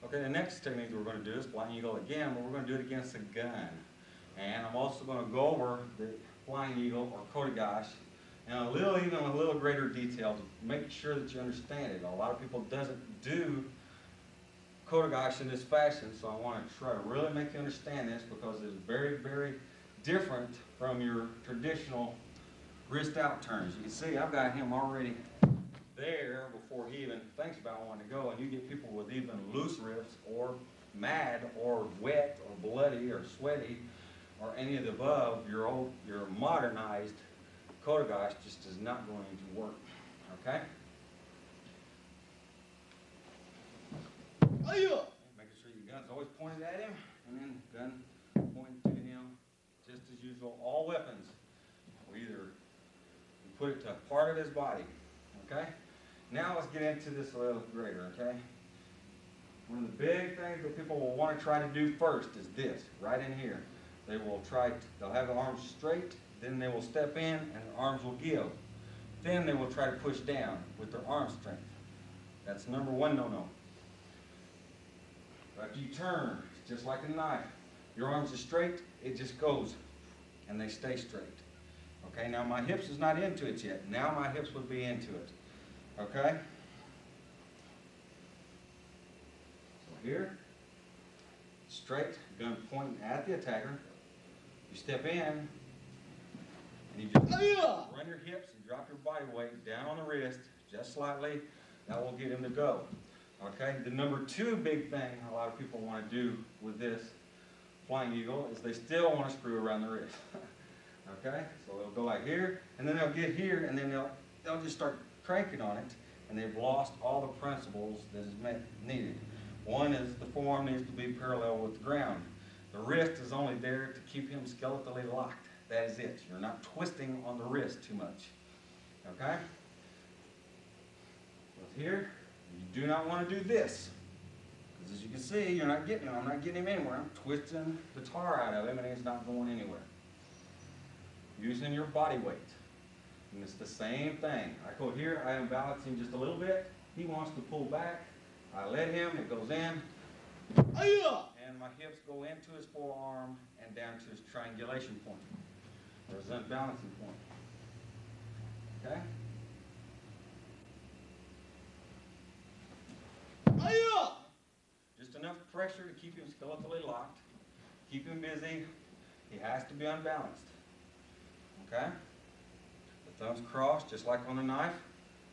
Okay, the next technique we're going to do is flying eagle again, but we're going to do it against a gun. And I'm also going to go over the flying eagle or kotegaeshi and even with a little greater detail to make sure that you understand it. A lot of people doesn't do kotegaeshi in this fashion, so I want to try to really make you understand this because it's very, very different from your traditional wrist out turns. You can see I've got him already there before he even thinks about wanting to go, and you get people with even loose wrists or mad or wet or bloody or sweaty or any of the above. Your modernized kotegaeshi just is not going to work. Okay? Making sure your gun's always pointed at him, and then gun pointing to him, just as usual. All weapons will either put it to a part of his body. Okay? Now let's get into this a little greater, okay? One of the big things that people will want to try to do first is this, right in here. They'll have the arms straight, then they will step in and their arms will give. Then they will try to push down with their arm strength. That's number one no-no. After you turn, it's just like a knife. Your arms are straight, it just goes, and they stay straight. Okay, now my hips is not into it yet. Now my hips would be into it. Okay? So here, straight, gun pointing at the attacker. You step in, and you just run your hips and drop your body weight down on the wrist, just slightly. That will get him to go. Okay? The number two big thing a lot of people want to do with this flying eagle is they still want to screw around the wrist. Okay? So they'll go like here, and then they'll get here, and then they'll just start cranking on it, and they've lost all the principles that is needed. One is the forearm needs to be parallel with the ground. The wrist is only there to keep him skeletally locked. That is it. You're not twisting on the wrist too much. Okay? With here, you do not want to do this. Because as you can see, I'm not getting him anywhere. I'm twisting the tar out of him, and he's not going anywhere. Using your body weight. And it's the same thing. I go here, I am balancing just a little bit. He wants to pull back. I let him, it goes in. And my hips go into his forearm and down to his triangulation point. Or his unbalancing point. Okay? Just enough pressure to keep him skeletally locked. Keep him busy. He has to be unbalanced. Okay? The thumbs crossed, just like on a knife.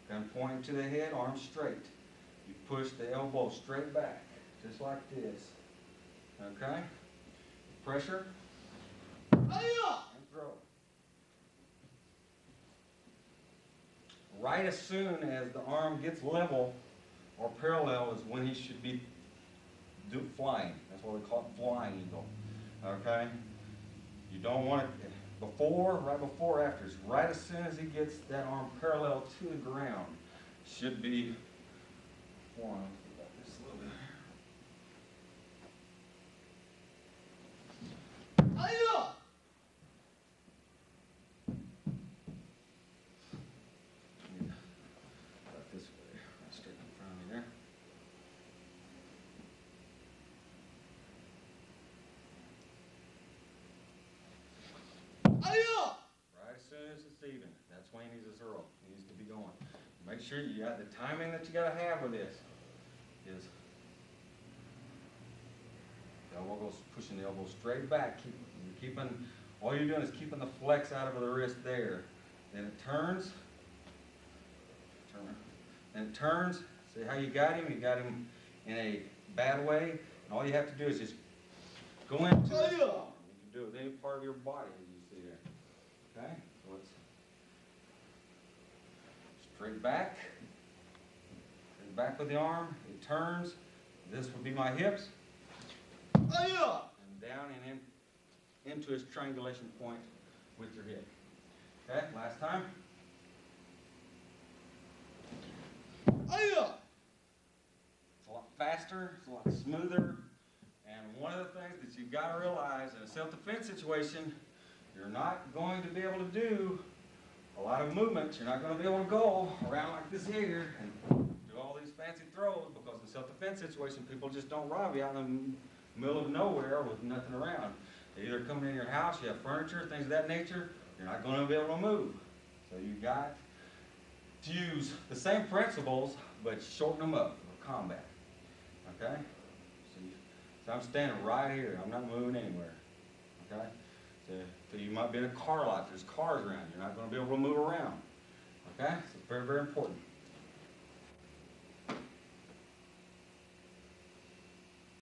Gun pointing to the head, arms straight. You push the elbow straight back, just like this. Okay? Pressure. And throw. Right as soon as the arm gets level or parallel is when he should be flying. That's what we call it, flying eagle. Okay? You don't want it right before, after. It's right as soon as he gets that arm parallel to the ground. Should be flying. Just a little bit. This way, straight in front of me there. Right as soon as it's even, that's when he needs his hurl. He needs to be going. Make sure you got the timing that you got to have with this is the elbow goes pushing the elbow straight back. All you're doing is keeping the flex out of the wrist there. Then it turns. And it turns. See how you got him? You got him in a bad way. And all you have to do is just go into it. You can do it with any part of your body, as you see there. Okay? So it's straight back. Straight back with the arm. It turns. This would be my hips. And down and into his triangulation point with your hip. Okay? Last time. It's a lot faster, it's a lot smoother, and one of the things that you've got to realize in a self-defense situation, you're not going to be able to do a lot of movements. You're not going to be able to go around like this here and do all these fancy throws because in self-defense self-defense situation, people just don't rob you out in the middle of nowhere with nothing around. They're either coming in your house, you have furniture, things of that nature, you're not going to be able to move. So you got to use the same principles, but shorten them up for combat. Okay? So I'm standing right here. I'm not moving anywhere. Okay? So you might be in a car lot. There's cars around. You're not going to be able to move around. Okay? So very, very important.